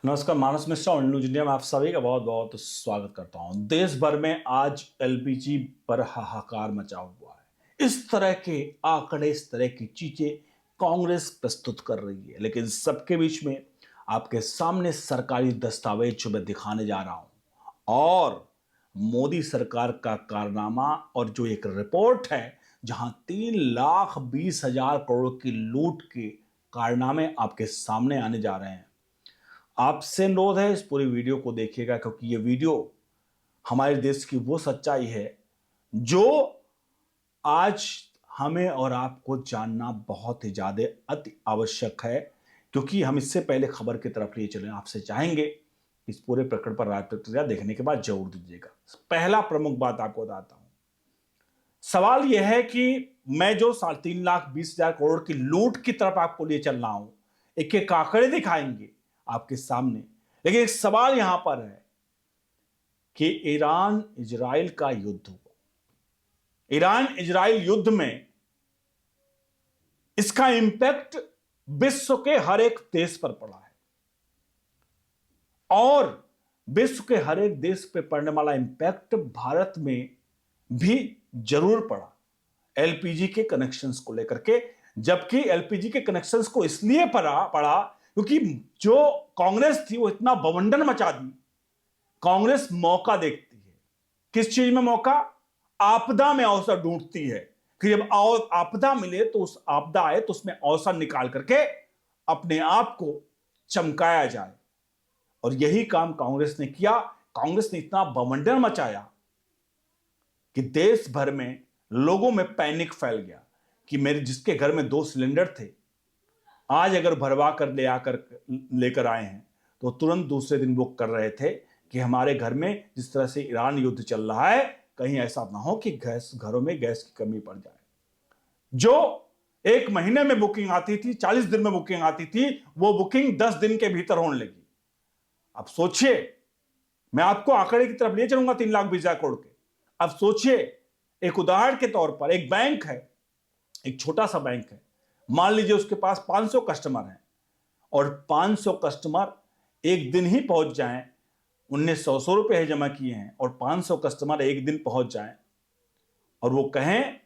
नमस्कार, मानस मिश्रा और news India में आप सभी का बहुत बहुत स्वागत करता हूं। देश भर में आज एलपीजी पर हाहाकार मचा हुआ है। इस तरह के आंकड़े, इस तरह की चीजें कांग्रेस प्रस्तुत कर रही है, लेकिन सबके बीच में आपके सामने सरकारी दस्तावेज जो मैं दिखाने जा रहा हूं और मोदी सरकार का कारनामा और जो एक रिपोर्ट है जहां 3,20,000 करोड़ की लूट के कारनामे आपके सामने आने जा रहे हैं। आपसे अनुरोध है, इस पूरी वीडियो को देखिएगा, क्योंकि ये वीडियो हमारे देश की वो सच्चाई है जो आज हमें और आपको जानना बहुत ही ज्यादा अति आवश्यक है। क्योंकि हम इससे पहले खबर की तरफ लिए चले, आपसे चाहेंगे इस पूरे प्रकरण पर राज प्रतिक्रिया देखने के बाद जरूर दीजिएगा। पहला प्रमुख बात आपको बताता हूं। सवाल यह है कि मैं जो 3,20,000 करोड़ की लूट की तरफ आपको लिए चल रहा हूं, एक एक आंकड़े दिखाएंगे आपके सामने, लेकिन एक सवाल यहां पर है कि ईरान इजराइल का युद्ध हुआ। ईरान इजराइल युद्ध में इसका इंपैक्ट विश्व के हर एक देश पर पड़ा है और विश्व के हर एक देश पर पड़ने वाला इंपैक्ट भारत में भी जरूर पड़ा एलपीजी के कनेक्शंस को लेकर के। जबकि एलपीजी के कनेक्शंस को इसलिए पड़ा क्योंकि जो कांग्रेस थी वो इतना बवंडर मचा दी। कांग्रेस मौका देखती है, किस चीज में मौका? आपदा में अवसर ढूंढती है कि जब आपदा मिले तो उस आपदा आए तो उसमें अवसर निकाल करके अपने आप को चमकाया जाए, और यही काम कांग्रेस ने किया। कांग्रेस ने इतना बवंडर मचाया कि देश भर में लोगों में पैनिक फैल गया कि मेरे जिसके घर में 2 सिलेंडर थे, आज अगर भरवा कर लेकर आए हैं तो तुरंत दूसरे दिन बुक कर रहे थे कि हमारे घर में जिस तरह से ईरान युद्ध चल रहा है, कहीं ऐसा ना हो कि घरों में गैस की कमी पड़ जाए। जो 1 महीने में बुकिंग आती थी, 40 दिन में बुकिंग आती थी, वो बुकिंग 10 दिन के भीतर होने लगी। अब सोचिए, मैं आपको आंकड़े की तरफ ले चलूंगा 3,20,000 करोड़ के। अब सोचिए, एक उदाहरण के तौर पर एक बैंक है, एक छोटा सा बैंक है, मान लीजिए उसके पास 500 कस्टमर हैं और 500 कस्टमर एक दिन ही पहुंच जाएं, उनने 100 रुपए जमा किए हैं और 500 कस्टमर एक दिन पहुंच जाएं और वो कहें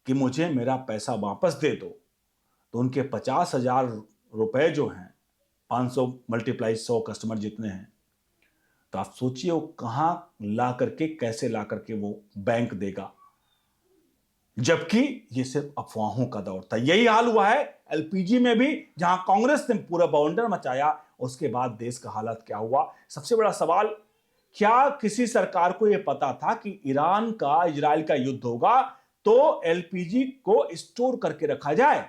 कि मुझे मेरा पैसा वापस दे दो, तो उनके 50,000 रुपए जो हैं, 500 मल्टीप्लाई 100 कस्टमर जितने हैं, तो आप सोचिए वो कहां ला करके, कैसे ला करके वो बैंक देगा। जबकि ये सिर्फ अफवाहों का दौर था। यही हाल हुआ है एलपीजी में भी, जहां कांग्रेस ने पूरा बवंडर मचाया। उसके बाद देश का हालत क्या हुआ? सबसे बड़ा सवाल, क्या किसी सरकार को यह पता था कि ईरान का इजराइल का युद्ध होगा तो एलपीजी को स्टोर करके रखा जाए?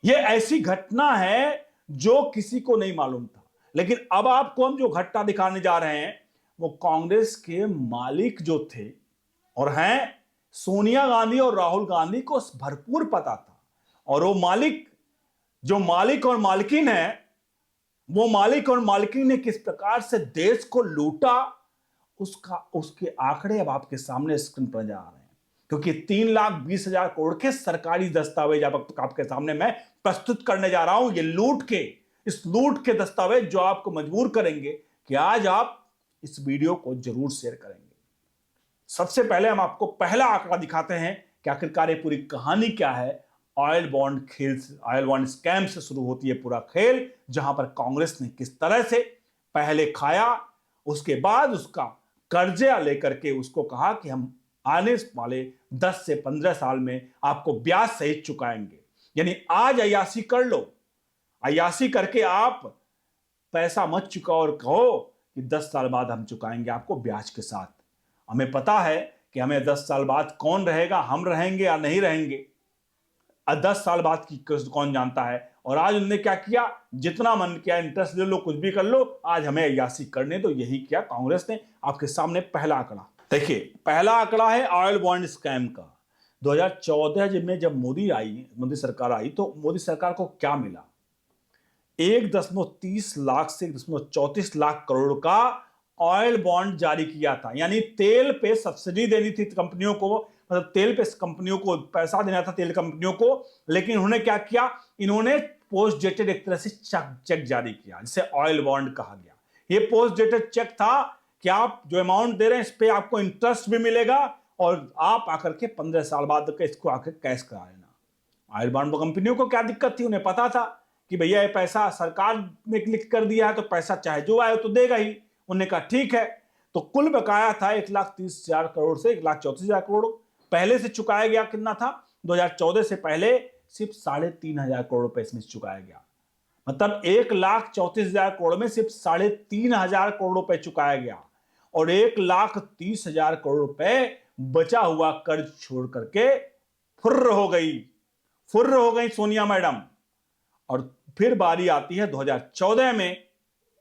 यह ऐसी घटना है जो किसी को नहीं मालूम था। लेकिन अब आपको हम जो घटना दिखाने जा रहे हैं वो कांग्रेस के मालिक जो थे और हैं, सोनिया गांधी और राहुल गांधी को भरपूर पता था। और वो मालिक, जो मालिक और मालकिन है, वो मालिक और मालकिन ने किस प्रकार से देश को लूटा, उसके आंकड़े अब आपके सामने स्क्रीन पर जा रहे हैं। क्योंकि 3,20,000 करोड़ के सरकारी दस्तावेज आपके सामने मैं प्रस्तुत करने जा रहा हूं। ये इस लूट के दस्तावेज जो आपको मजबूर करेंगे कि आज आप इस वीडियो को जरूर शेयर करेंगे। सबसे पहले हम आपको पहला आंकड़ा दिखाते हैं कि आखिरकार ये पूरी कहानी क्या है। ऑयल बॉन्ड स्कैम से शुरू होती है पूरा खेल, जहां पर कांग्रेस ने किस तरह से पहले खाया, उसके बाद उसका कर्जा लेकर के उसको कहा कि हम आने वाले 10 से 15 साल में आपको ब्याज सहित चुकाएंगे। यानी आज अय्यासी कर लो, अय्यासी करके आप पैसा मत चुकाओ और कहो कि 10 साल बाद हम चुकाएंगे आपको ब्याज के साथ। हमें पता है कि हमें 10 साल बाद कौन रहेगा, हम रहेंगे या नहीं रहेंगे, 10 साल बाद की कौन जानता है। और आज उन्होंने क्या किया, जितना मन किया इंटरेस्ट ले लो, कुछ भी कर लो, आज हमें अय्यासी करने दो। यही किया कांग्रेस ने। आपके सामने पहला आंकड़ा देखिए, पहला आंकड़ा है ऑयल बॉन्ड स्कैम का। 2014 में जब मोदी सरकार आई तो मोदी सरकार को क्या मिला? 1.30 लाख से 1.34 लाख करोड़ का ऑयल बॉन्ड जारी किया था। यानी तेल पे सब्सिडी देनी थी कंपनियों को, मतलब तेल पे कंपनियों को पैसा देना था, तेल कंपनियों को। लेकिन उन्होंने क्या किया, इन्होंने पोस्ट डेटेड एक तरह से चेक जारी किया, जिसे ऑयल बॉन्ड कहा गया। ये पोस्ट डेटेड चेक था कि आप जो अमाउंट दे रहे हैं इस पे आपको इंटरेस्ट भी मिलेगा और आप आकर के 15 साल बाद इसको आकर कैश करा लेना। ऑयल बॉन्ड कंपनियों को क्या दिक्कत थी, उन्हें पता था कि भैया ये पैसा सरकार ने क्लिक कर दिया है तो पैसा चाहे जो आए तो देगा ही। उन्होंने कहा ठीक है। तो कुल बकाया था 1,30,000 करोड़ से 1,34,000 करोड़ पहले से चुकाया गया। कितना था 2014 से पहले? सिर्फ 3,500 करोड़ रुपए इसमें चुकाया गया। मतलब 1,34,000 करोड़ में सिर्फ 3,500 करोड़ रुपए चुकाया गया और 1,30,000 करोड़ रुपए बचा हुआ कर्ज छोड़ करके फुर्र हो गई सोनिया मैडम। और फिर बारी आती है 2014 में,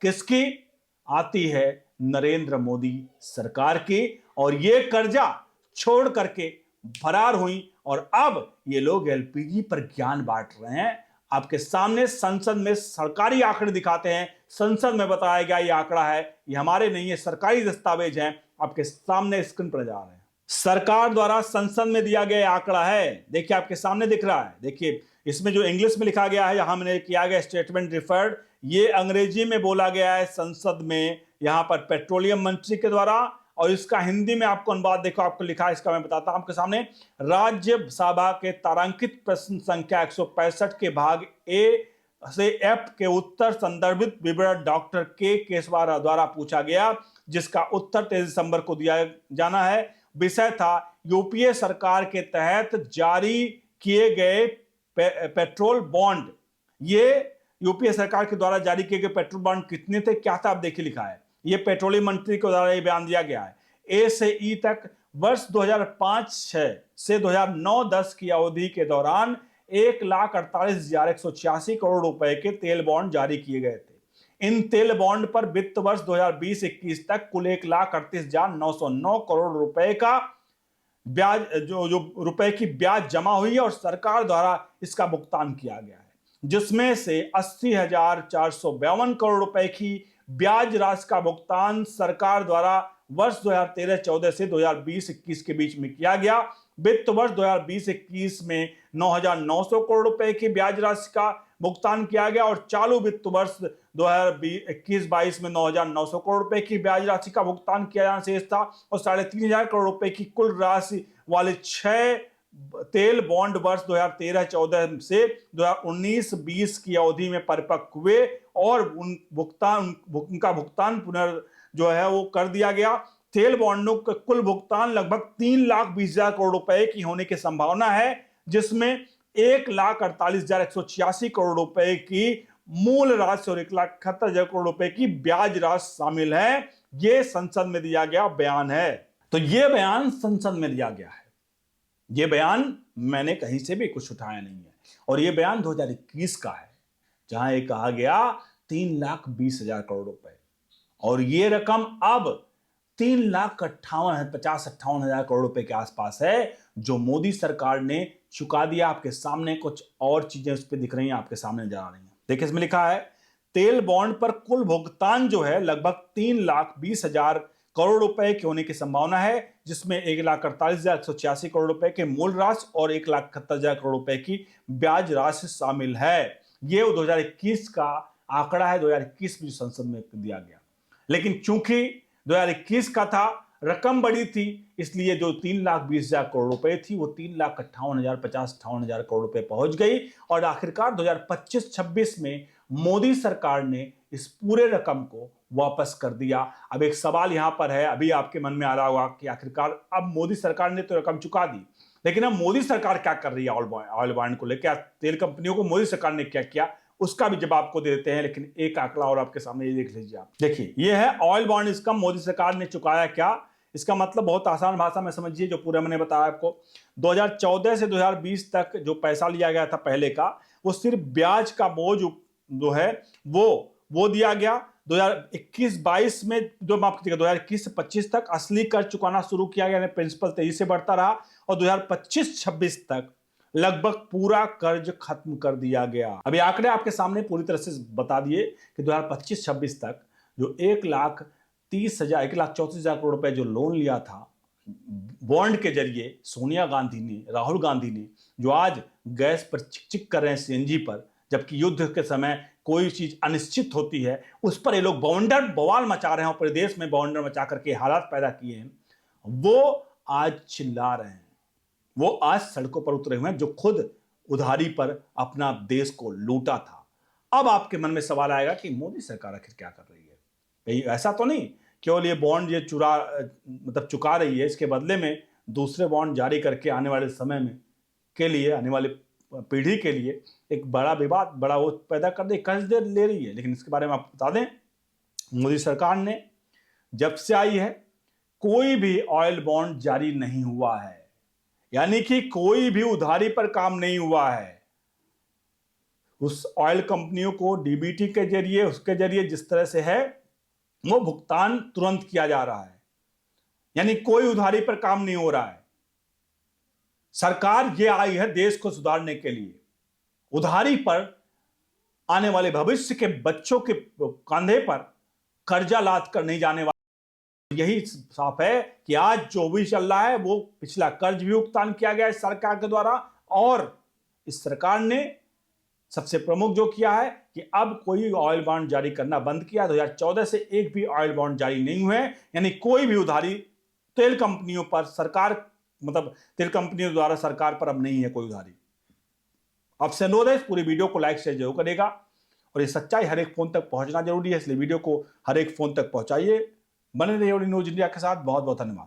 किसकी आती है? नरेंद्र मोदी सरकार की। और ये कर्जा छोड़ करके फरार हुई और अब ये लोग एलपीजी पर ज्ञान बांट रहे हैं। आपके सामने संसद में सरकारी आंकड़े दिखाते हैं, संसद में बताया गया ये आंकड़ा है, ये हमारे नहीं है, सरकारी दस्तावेज हैं, आपके सामने स्क्रीन पर जा रहे हैं। सरकार द्वारा संसद में दिया गया आंकड़ा है, देखिए आपके सामने दिख रहा है। देखिए इसमें जो इंग्लिश में लिखा गया है, यहां मैंने किया गया स्टेटमेंट रिफर्ड, ये अंग्रेजी में बोला गया है संसद में, यहां पर पेट्रोलियम मंत्री के द्वारा, और इसका हिंदी में आपको अनुवाद देखो आपको लिखा है, इसका मैं बताता हूं आपके सामने। राज्यसभा के तारांकित प्रश्न संख्या 165 के भाग ए से एफ के उत्तर संदर्भित विवरण डॉक्टर के केशवारा द्वारा पूछा गया, जिसका उत्तर 23 दिसंबर को दिया जाना है। विषय था यूपीए सरकार के तहत जारी किए गए पेट्रोल बॉन्ड। ये यूपीए सरकार के द्वारा जारी किए गए पेट्रोल बॉन्ड कितने थे, क्या था, आप देखिए लिखा है। ये पेट्रोलियम मंत्री के द्वारा ये बयान दिया गया है। ए से ई तक वर्ष 2005-6 से 2009-10 की अवधि के दौरान 1,48,186 करोड़ रुपए के तेल बॉन्ड जारी किए गए थे। इन तेल बॉन्ड पर वित्त वर्ष 2020-21 तक कुल 1,38,909 करोड़ रुपए का ब्याज जो रुपए की ब्याज जमा हुई है और सरकार द्वारा इसका भुगतान किया गया है, जिसमें से 80,452 करोड़ रुपए की ब्याज राशि का भुगतान सरकार द्वारा वर्ष 2013-14 से 2020-21 के बीच में किया गया। वित्त वर्ष 2020-21 में 9,900 करोड़ रुपए की ब्याज राशि का भुगतान किया गया और चालू वित्त वर्ष 2021-22 में 9,900 करोड़ रुपए की ब्याज राशि का भुगतान किया जाना शेष था और 3,500 करोड़ रुपए की कुल राशि वाले 6 तेल बॉन्ड वर्ष 2013-14 से 2019-20 की अवधि में परिपक्व हुए और उनका भुगतान जो है वो कर दिया गया। तेल बॉन्डों का कुल भुगतान लगभग 3,20,000 करोड़ रुपए की होने की संभावना है, जिसमें 1,48,186 करोड़ रुपए की मूल राशि और 1,71,000 करोड़ रुपए की ब्याज राशि शामिल है। यह संसद में दिया गया बयान है। तो यह बयान संसद में दिया गया है, यह बयान मैंने कहीं से भी कुछ उठाया नहीं है और यह बयान 2021 का है, जहां यह कहा गया 3,20,000 करोड़ रुपए और यह रकम अब 3,58,000 करोड़ रुपए के आसपास है, जो मोदी सरकार ने चुका दिया। आपके सामने कुछ और चीजें उस पर दिख रही हैं, आपके सामने जा रही हैं। देखिए इसमें लिखा है तेल बॉन्ड पर कुल भुगतान जो है लगभग 3,20,000 करोड़ रुपए की होने की संभावना है, जिसमें 1,48,186 करोड़ रुपए के मूल राशि और 1,71,000 करोड़ रुपए की ब्याज राशि शामिल है। यह 2021 का आंकड़ा है, 2021 में संसद में दिया गया। लेकिन चूंकि 2021 का था, रकम बड़ी थी, इसलिए जो 3,20,000 करोड़ रुपए थी वो 3,58,000 करोड़ रुपए पहुंच गई और आखिरकार 2025-26 में मोदी सरकार ने इस पूरे रकम को वापस कर दिया। अब एक सवाल यहां पर है, अभी आपके मन में आ रहा होगा कि आखिरकार अब मोदी सरकार ने तो रकम चुका दी, लेकिन अब मोदी सरकार क्या कर रही है ऑयल बॉन्ड को लेकर, तेल कंपनियों को मोदी सरकार ने क्या किया, उसका भी जवाब आपको दे देते हैं। लेकिन एक आंकड़ा और आपके सामने ये देख लीजिए आप। देखिए ये है ऑयल बॉन्ड, इसका मोदी सरकार ने चुकाया क्या। इसका मतलब बहुत आसान भाषा में समझिए, जो पूरा मैंने बताया आपको। 2014 से 2020 तक जो पैसा लिया गया था पहले का, वो सिर्फ ब्याज का बोझ जो है वो दिया गया। 2021-22 में जो माफ कीजिएगा 2021 से 25 तक असली कर्ज चुकाना शुरू किया गया, प्रिंसिपल तेजी से बढ़ता रहा और 2025-26 तक लगभग पूरा कर्ज खत्म कर दिया गया। अभी आंकड़े आपके सामने पूरी तरह से बता दिए कि 2025-26 तक जो 1,34,000 करोड़ रुपए जो लोन लिया था बॉन्ड के जरिए सोनिया गांधी ने, राहुल गांधी ने, जो आज गैस पर चिक चिक कर रहे हैं सीएनजी पर, जबकि युद्ध के समय कोई चीज अनिश्चित होती है, उस पर ये लोग बवाल मचा रहे हैं और पूरे देश में बवंडर मचा करके हालात पैदा किए हैं। वो आज चिल्ला रहे हैं, वो आज सड़कों पर उतरे हुए हैं जो खुद उधारी पर अपना देश को लूटा था। अब आपके मन में सवाल आएगा कि मोदी सरकार आखिर क्या कर रही है? कहीं ऐसा तो नहीं केवल ये बॉन्ड ये चुका रही है, इसके बदले में दूसरे बॉन्ड जारी करके आने वाले समय में के लिए, आने वाले पीढ़ी के लिए एक बड़ा विवाद, बड़ा वो पैदा कर दे, कर्ज दे ले रही है। लेकिन इसके बारे में आपको बता दें, मोदी सरकार ने जब से आई है कोई भी ऑयल बॉन्ड जारी नहीं हुआ है, यानी कि कोई भी उधारी पर काम नहीं हुआ है। उस ऑयल कंपनियों को डीबीटी के जरिए, उसके जरिए जिस तरह से है वो भुगतान तुरंत किया जा रहा है, यानी कोई उधारी पर काम नहीं हो रहा है। सरकार ये आई है देश को सुधारने के लिए। उधारी पर आने वाले भविष्य के बच्चों के कंधे पर कर्जा लाद कर नहीं जाने वाला। यही साफ है कि आज जो भी चल रहा है वो पिछला कर्ज भी भुगतान किया गया है सरकार के द्वारा, और इस सरकार ने सबसे प्रमुख जो किया है कि अब कोई ऑयल बॉन्ड जारी करना बंद किया। 2014 से एक भी ऑयल बॉन्ड जारी नहीं हुए, यानी कोई भी उधारी तेल कंपनियों पर सरकार, मतलब तेल कंपनियों द्वारा सरकार पर अब नहीं है कोई उधारी। आपसे अनुरोध है इस पूरी वीडियो को लाइक शेयर जरूर करेगा, और ये सच्चाई हर एक फोन तक पहुंचना जरूरी है, इसलिए वीडियो को हर एक फोन तक पहुंचाइए। बने रहिए न्यूज इंडिया के साथ। बहुत बहुत धन्यवाद।